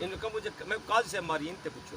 [SPEAKER 2] ان نے کہا مجھے میں قاضی سے ماری ان سے پوچھو.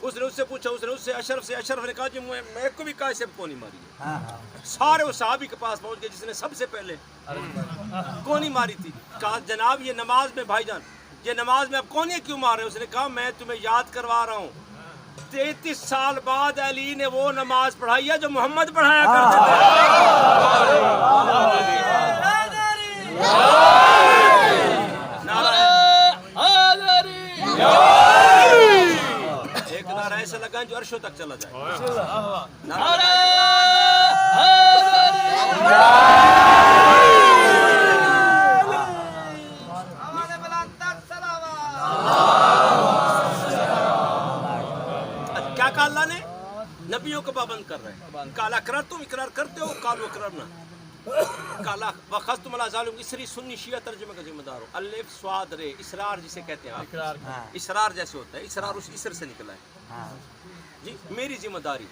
[SPEAKER 2] اس نے اس سے پوچھا اس نے اس سے اشرف نے کہا جی میں کو بھی قاضی سے کون ماری ہے. سارے وہ صحابی کے پاس پہنچ گئے جس نے سب سے پہلے کونی ماری تھی. کہا جناب یہ نماز میں بھائی جان یہ نماز میں اب کونی کیوں مار رہے ہیں؟ اس نے کہا میں تمہیں یاد کروا رہا ہوں 33 سال بعد علی نے وہ نماز پڑھائی ہے جو محمد پڑھایا کرتے تھے. ایک نعرہ ایسا لگا جو عرشوں تک چلا جائے. کیا کہا اللہ نے نبیوں کو پابند کر رہے ہیں. کالا اقرار تم اقرار کرتے ہو قالوا اقررنا. کالا وخذتم علی ذالک اسری سنی شیعہ ترجمے کا ذمہ دار ہو. الف صاد رے اسرار جسے کہتے ہیں آپ اسرار جیسے ہوتا ہے اسرار اس اسر سے نکلا ہے. جی میری ذمہ داری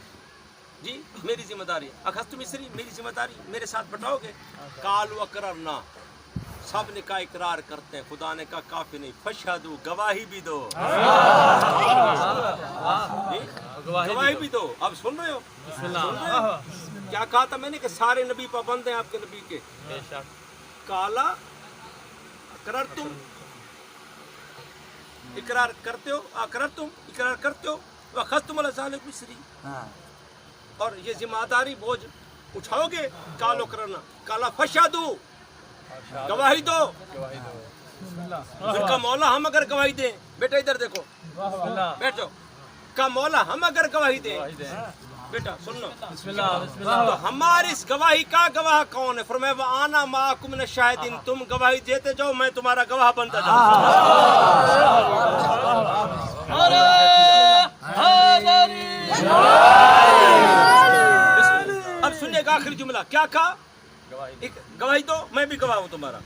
[SPEAKER 2] جی میری ذمہ داری اخذتم اسری میری ذمہ داری میرے ساتھ بٹاؤ گے. قالوا اقررنا سب نے کہا اقرار کرتے ہیں. خدا نے کہا کافی نہیں فشہدوا گواہی بھی دو. گواہی بھی دو. اب سن رہے ہو کیا کہا تھا میں نے کہ سارے نبی پابند ہیں آپ کے نبی کے. کالا اقرار تم اقرار کرتے ہو اقرار کرتے ہو وخذتم علی ذالک اسری اور یہ ذمہ داری بوجھ اٹھاؤ گے. قالوا اقررنا کالا فشہدوا گواہی دو. پھر کہا مولا ہم اگر گواہی دیں بیٹا ادھر دیکھو بیٹھ جاؤ. کہا مولا ہم اگر گواہی دیں بیٹا سنو تو ہماری اس گواہی کا گواہ کون ہے؟ فرمایا وَأَنَا مَعَكُمْ مِنَ الشَّاهِدِينَ تم گواہی دیتے جاؤ میں تمہارا گواہ بنتا جاؤں. اب سنیے گا آخری جملہ کیا کہا گواہی دو میں بھی گواہ ہوں تمہارا.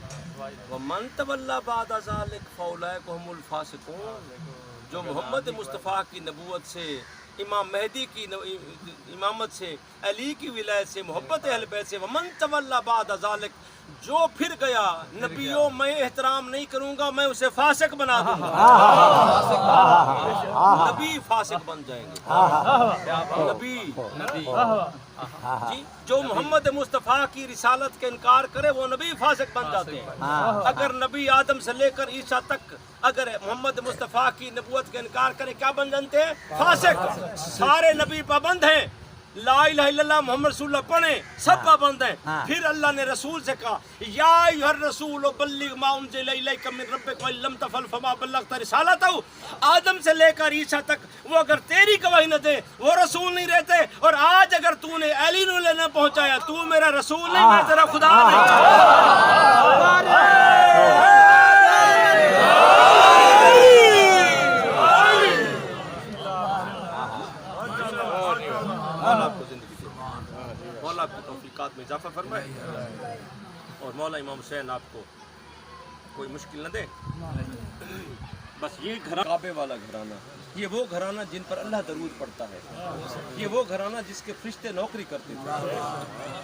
[SPEAKER 2] وَمَن تَوَلَّىٰ بَعْدَ ذَٰلِكَ فَأُولَٰئِكَ هُمُ الْفَاسِقُونَ جو محمد مصطفیٰ کی نبوت سے امام مہدی کی امامت سے علی کی ولایت سے محبت اہل بیت سے ومن تولا بعد ذالک جو پھر گیا نبیوں میں احترام نہیں کروں گا میں اسے فاسق بنا دوں گا. نبی فاسق بن جائیں گے. نبی جی جو محمد مصطفیٰ کی رسالت کا انکار کرے وہ نبی فاسق بن جاتے ہیں. اگر نبی آدم سے لے کر عیسیٰ تک اگر محمد مصطفیٰ کی نبوت کا انکار کرے کیا بن جاتے ہیں؟ فاسق. سارے نبی پابند ہیں لا الہ الا اللہ محمد رسول اللہ پڑھیں سب پابند ہیں. پھر اللہ نے رسول سے کہا یا ایھا الرسول بلغ ما انزل الیک من ربک وان لم تفعل فما بلغت رسالتہ. آدم سے لے کر عیسیٰ تک وہ اگر تیری گواہی نہ دے وہ رسول نہیں رہتے. اور آج اگر تو نے علی نو نہ پہنچایا تو میرا رسول نہیں میں تیرا خدا نہیں. مولا آپ کی توفیقات میں اضافہ فرمائے اور مولا امام حسین آپ کو کوئی مشکل نہ دے. بس یہ گھرانہ کعبے والا گھرانہ یہ وہ گھرانہ جن پر اللہ درود پڑتا ہے. یہ وہ گھرانہ جس کے فرشتے نوکری کرتے تھے.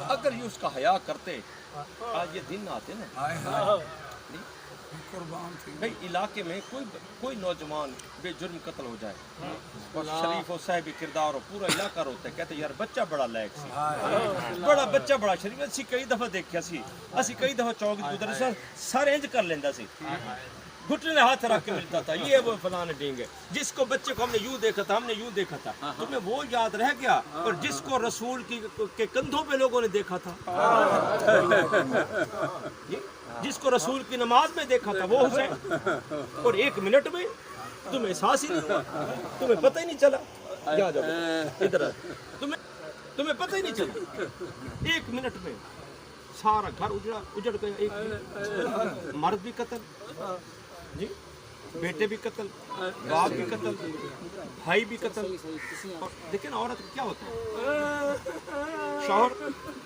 [SPEAKER 2] اگر یہ اس کا حیا کرتے آج یہ دن آتے نا بھائی علاقے میں کوئی نوجوان بے جرم قتل ہو جائے اور شریف و صاحب کردار ہو پورا علاقہ روتا ہے کہتے یار بچہ بڑا لائق سی بڑا بچہ بڑا شریف. اسی کئی دفعہ دیکھیا سی اسی کئی دفعہ چوک گزر سر انج کر لیندا سی گھٹنے ہاتھ رکھ کے ملتا تھا یہ وہ فلاں ڈینگ ہے. جس کو بچے کو ہم نے یوں دیکھا تھا ہم نے یوں دیکھا تھا تمہیں وہ یاد رہ گیا اور جس کو رسول کے کندھوں پہ لوگوں نے دیکھا تھا جس کو رسول کی نماز میں دیکھا تھا وہ حسین، اور 1 منٹ میں تمہیں احساس ہی نہیں ہوا، تمہیں پتہ ہی نہیں چلا، یہاں جاؤ ادھر تمہیں پتہ ہی نہیں چلا، 1 منٹ میں سارا گھر اجڑ گیا، 1 منٹ، مرد بھی قتل، جی بیٹے بھی قتل، باپ بھی قتل، بھائی بھی قتل. اور دیکھیں نا عورت کو کیا ہوتا ہے، شوہر،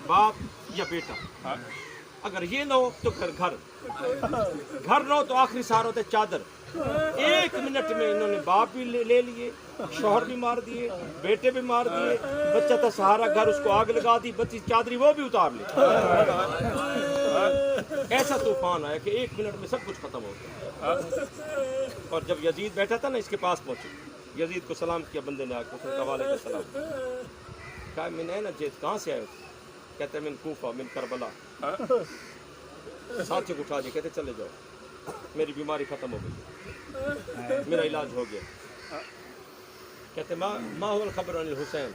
[SPEAKER 2] باپ یا بیٹا، اگر یہ نہ ہو تو گھر نہ ہو تو آخری سہارا ہوتا ہے چادر. 1 منٹ میں انہوں نے باپ بھی لے لیے، شوہر بھی مار دیے، بیٹے بھی مار دیے، بچہ تھا سہارا گھر، اس کو آگ لگا دی، بچی چادری وہ بھی اتار لی. ایسا طوفان آیا کہ 1 منٹ میں سب کچھ ختم ہو گیا. اور جب یزید بیٹھا تھا نا اس کے پاس پہنچے، یزید کو سلام کیا بندے نے، آ کے اس نے کہا وعلیکم السلام. کہا من ہے نا جیت، کہاں سے آئے ہو؟ کہتے من کوفہ من کربلا. ساتھی کو اٹھا دی، کہتے چلے جاؤ، میری بیماری ختم ہو گئی، میرا علاج ہو گیا. کہتے ما هو الخبر عن الحسین،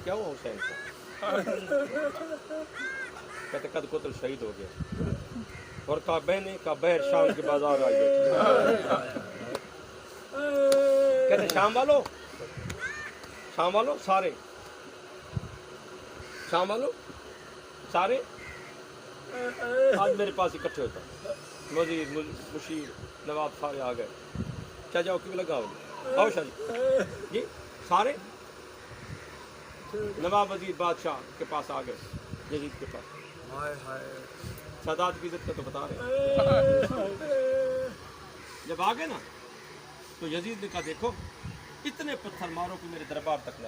[SPEAKER 2] کیا ہوا حسین کو؟ کہتے قد قتل، شہید ہو گیا. اور کہا بہنے کا بہر شام کے بازار آ گئے. کہتے شام والو سارے، شام والو سارے آج میرے پاس اکٹھے ہوتا، وزیر، مشیر، نواب سارے آ گئے. کیا جاؤ کیوں لگا ہوگا، آؤ شاہ جی سارے نواب وزیر بادشاہ کے پاس آ گئے، یزید کے پاس. سادات کی عزت کا تو بتا رہے ہیں. جب آ گئے نا تو یزید نے کہا دیکھو اتنے پتھر مارو کہ میرے دربار تک نہ،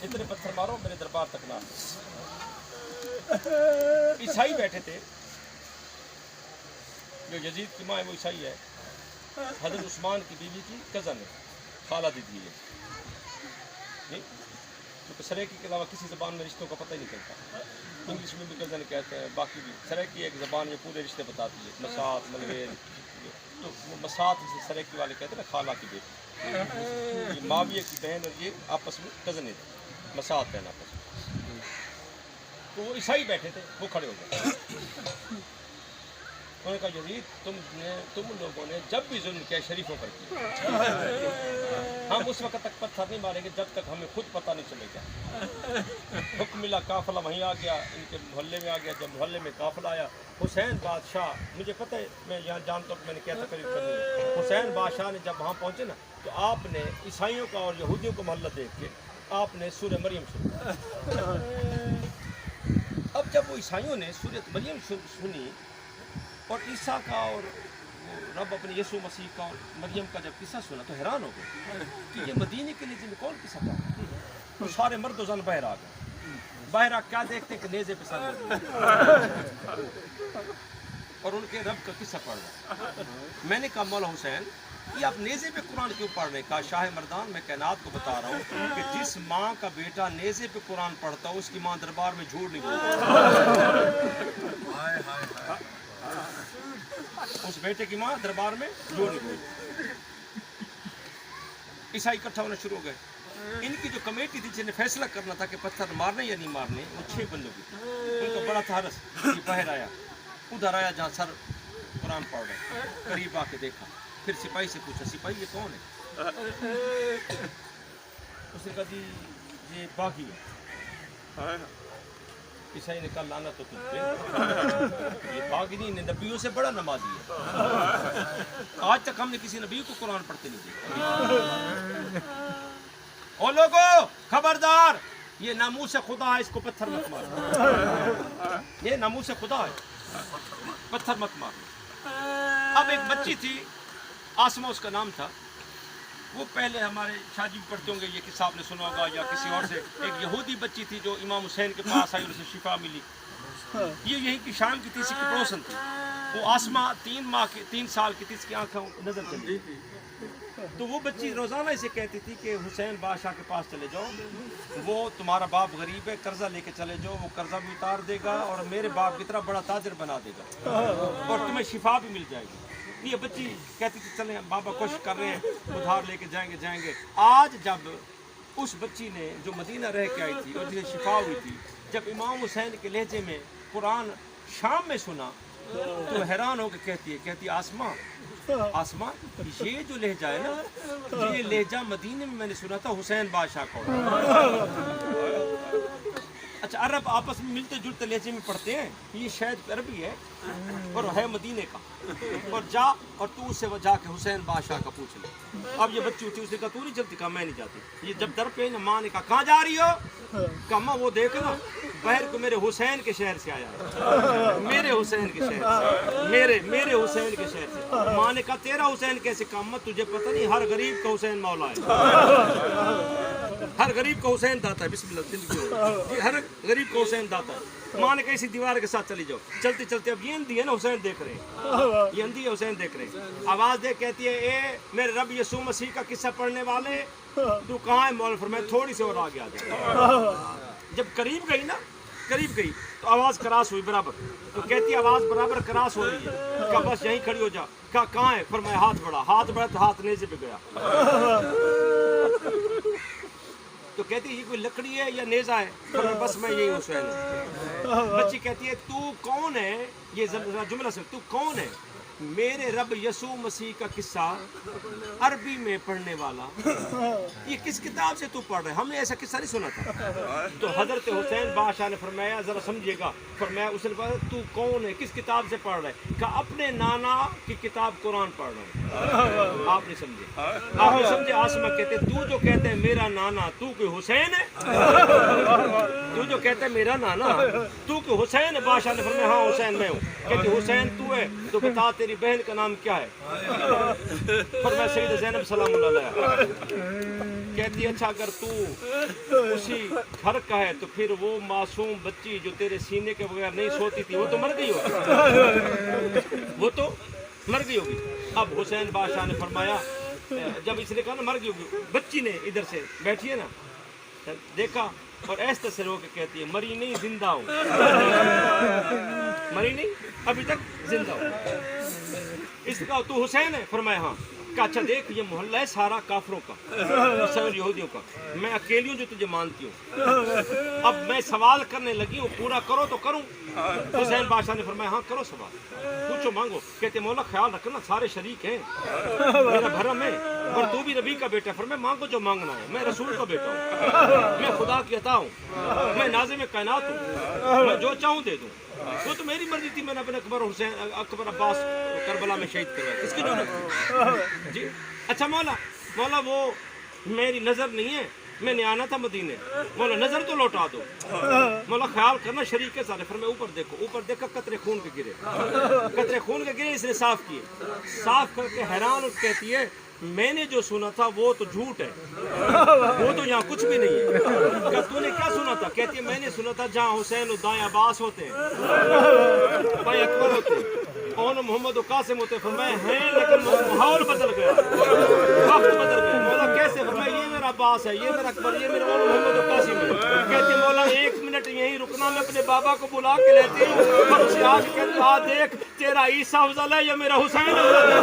[SPEAKER 2] اتنے پتھر مارو میرے دربار تک نہ. عیسائی بیٹھے تھے، جو یزید کی ماں ہے وہ عیسائی ہے، حضرت عثمان کی بیوی کی کزن ہے، خالہ دیدی ہے جی، کیونکہ سریکی کے علاوہ کسی زبان میں رشتوں کا پتہ ہی نہیں چلتا. انگلش میں بھی کزن کہتے ہیں، باقی بھی سریکی ایک زبان یہ پورے رشتے بتاتی ہے، مسات، ملویل. تو مسات جسے سریکی والے کہتے ہیں نا، خالہ کی بیٹی، یہ معاویہ کی بہن، اور یہ آپس میں کزن ہے، مسات بہن آپس میں. تو وہ عیسائی بیٹھے تھے، وہ کھڑے ہو گئے. انہوں نے کہا یزید تم لوگوں نے جب بھی ظلم کیا شریفوں پر کیا، ہم اس وقت تک پتھر نہیں ماریں گے جب تک ہمیں خود پتہ نہیں چلے گا. حکم ملا، قافلہ وہیں آ گیا، ان کے محلے میں آ گیا. جب محلے میں قافلہ آیا، حسین بادشاہ، مجھے پتہ ہے میں یہاں جانتا ہوں کہ میں نے کیا تقریر کرنی ہے. حسین بادشاہ نے جب وہاں پہنچے نا تو آپ نے عیسائیوں کا اور یہودیوں کا محلہ دیکھ کے آپ نے سورہ مریم سنا. اب جب وہ عیسائیوں نے سورۃ مریم سنی اور عیسیٰ کا اور رب اپنے یسوع مسیح کا اور مریم کا جب قصہ سنا تو حیران ہو گئے کہ یہ مدینے کے نیزے میں کون قصہ کہا. تو سارے مرد و زن باہر آ گئے. باہر آ کیا دیکھتے ہیں کہ نیزے پہ سر اور ان کے رب کا قصہ پڑھ رہا. میں نے کہا مولا حسین یہ آپ نیزے پہ قرآن کیوں پڑھ رہے ہیں؟ کہا شاہ مردان میں کائنات کو بتا رہا ہوں کہ جس ماں کا بیٹا نیزے پہ قرآن پڑھتا ہو اس کی ماں دربار میں جھوٹ نہیں بولتی. اس بیٹے کی ماں دربار میں جھوٹ نہیں بولتی. عیسائی اکٹھا ہونا شروع ہو گئے. ان کی جو کمیٹی تھی جنہیں فیصلہ کرنا تھا کہ پتھر مارنے یا نہیں مارنے، وہ 6 بندوں کی تھی. ان کا بڑا تھا حرس. یہ باہر آیا، ادھر آیا جہاں سر قرآن پڑھ رہے، قریب آ کے دیکھا، پھر سپاہی سے پوچھا سپاہی یہ کون ہے؟ اس نے کہا جی یہ باغی ہے. عیسائی نے کہا لعنت تو تجھ پہ، یہ باغی نہیں، نبیوں سے بڑا نمازی ہے. آج تک ہم نے کسی نبی کو قرآن پڑھتے نہیں دیکھا. او لوگو خبردار، یہ ناموس خدا ہے، اس کو پتھر مت مارو. یہ ناموس خدا ہے، پتھر مت مارو. اب ایک بچی تھی، آسما اس کا نام تھا. وہ پہلے ہمارے شاہ جی پڑھتے ہوں گے، یہ قصہ آپ نے سنا ہوگا یا کسی اور سے. ایک یہودی بچی تھی جو امام حسین کے پاس آئی اور اسے شفا ملی. یہ یہی کی شام کی تیسری کی پڑوسن تھی. وہ آسما 3 سال کی تھی، اس کی آنکھوں نظر چلی. تو وہ بچی روزانہ اسے کہتی تھی کہ حسین بادشاہ کے پاس چلے جاؤ، وہ تمہارا باپ غریب ہے، قرضہ لے کے چلے جاؤ، وہ قرضہ بھی اتار دے گا اور میرے باپ کی طرح بڑا تاجر بنا دے گا اور تمہیں شفا بھی مل جائے گی. یہ بچی کہتی تھی چلیں بابا کوشش کر رہے ہیں، ادھار لے کے جائیں گے. آج جب اس بچی نے جو مدینہ رہ کے آئی تھی اور جسے شفا ہوئی تھی، جب امام حسین کے لہجے میں قرآن شام میں سنا تو حیران ہو کے کہتی ہے آسمان یہ جو لہجہ ہے نا یہ لہجہ مدینے میں نے سنا تھا حسین بادشاہ کو. اچھا عرب آپس میں ملتے جلتے لہجے میں پڑھتے ہیں, یہ شاید عربی ہے اور ہے مدینے کا, اور جا اور تو اس سے جا کے حسین بادشاہ کا پوچھ لے. اب یہ بچی اٹھی, اس نے کہا تو نہیں چلتی, کہا میں نہیں جاتی. یہ جب در پہ نا ماں نے کہا کہاں جا رہی ہو, کہا ماں وہ دیکھ نا بہر کو میرے حسین کے شہر سے آیا ہے, میرے حسین کے شہر سے, میرے حسین کے شہر سے. ماں نے کہا تیرا حسین کیسے, کہا ماں تجھے پتہ نہیں ہر غریب کا حسین مولا ہے, ہر غریب کا حسین داتا ہے. بسم اللہ زندگی ہر غریب کا حسین داتا ہے. ماں نے کہا اسی دیوار کے ساتھ چلی جاؤ. چلتے چلتے اب یہ اندھی ہے نا حسین دیکھ رہے ہیں, یہ اندھی ہے حسین دیکھ رہے ہیں. آواز دے کہتی ہے اے میرے رب یسوع مسیح کا قصہ پڑھنے والے تو کہاں ہے مولا, فرمایا تھوڑی سی اور آگے آ جائے. جب قریب گئی تو آواز کراس ہوئی برابر, تو کہتی ہے آواز برابر کراس ہو رہی ہے, کہا بس یہیں کھڑی ہو جا. کہا کہاں ہے, فرمایا ہاتھ بڑھا تو ہاتھ نیزے پہ گیا. تو کہتی ہے یہ کوئی لکڑی ہے یا نیزہ ہے, فرمایا بس میں یہی حسین ہوں. بچی کہتی ہے تو کون ہے, یہ جملہ سے تو کون ہے, میرے رب یسوع مسیح کا قصہ عربی میں پڑھنے والا. یہ کس کتاب سے تو پڑھ رہے, ہم نے ایسا قصہ نہیں سنا تھا. تو حضرت حسین بادشاہ نے فرمایا ذرا سمجھیے گا, فرمایا اس نے کہا تو کون ہے, کس کتاب سے پڑھ رہے, کہا اپنے نانا کی کتاب قرآن پڑھ رہا ہوں. آپ نہیں سمجھے, آسمہ کہتے تو جو کہتے ہیں میرا نانا تو کوئی حسین ہے, تو جو کہتے ہیں میرا نانا تو کوئی حسین ہے. بادشاہ نے فرمایا ہاں حسین میں ہوں. کہتے حسین تو ہے تو بتا تیری بہن کا نام کیا ہے, فرمایا سیدہ زینب سلام اللہ علیہا. کہتی ہے اچھا اگر تو اسی گھر کا ہے تو پھر وہ معصوم بچی جو تیرے سینے کے بغیر نہیں سوتی تھی وہ تو مر گئی ہوگی, اب حسین بادشاہ نے فرمایا جب اس نے کہا نا مر گئی ہوگی, بچی نے ادھر سے بیٹھی ہے نا دیکھا اور ایسے سے رو کے کہتی ہے مری نہیں زندہ ہوں, مری نہیں ابھی تک زندہ ہوں. اس کا تو حسین ہے, فرمایا ہاں. کہا اچھا دیکھ یہ محلہ ہے سارا کافروں کا, یہودیوں کا, میں اکیلی ہوں جو تجھے مانتی ہوں. اب میں سوال کرنے لگی ہوں, پورا کرو تو کروں. حسین بادشاہ نے فرمایا ہاں کرو سوال, پوچھو مانگو. کہتے مولا خیال رکھنا سارے شریک ہیں, میرا بھرم ہے اور تو بھی نبی کا بیٹا ہے. فرمایا مانگو جو مانگنا ہے, میں رسول کا بیٹا ہوں, میں خدا کی عطا ہوں, میں ناظم کائنات ہوں, میں جو چاہوں دے دوں. وہ تو میری مرضی تھی, میں نے اپنے اکبر عباس کربلا میں شہید کروایا, اس کی ضرورت تھی جی. اچھا مولا وہ میری نظر نہیں ہے, میں نے آنا تھا مدینے, مولا نظر تو لوٹا دو. مولا خیال کرنا شریک کے سارے. فرمایا اوپر دیکھا قطرے خون کے گرے, اس نے صاف کیے, صاف کر کے حیران اور کہتی ہے میں نے جو سنا تھا وہ تو جھوٹ ہے, وہ تو یہاں کچھ بھی نہیں ہے. کہ تو نے کیا سنا تھا, کہتی ہے میں نے سنا تھا جہاں حسین و دائیں عباس ہوتے ہیں, بھائی اکبر ہوتے ہیں, اور محمد و قاسم ہوتے. فرمایا ہیں لیکن ماحول بدل گیا, وقت بدل گیا. مولا کیسے, فرمایا یہ میرا عباس ہے, یہ میرا اکبر, یہ میرا اور محمد و قاسم ہے. کہتے مولا 1 منٹ یہیں رکنا, میں اپنے بابا کو بلا کے لیتی ہوں اور اسے آ کے کہتے دیکھ تیرا عیسیٰ افضل ہے یا میرا حسین افضل ہے.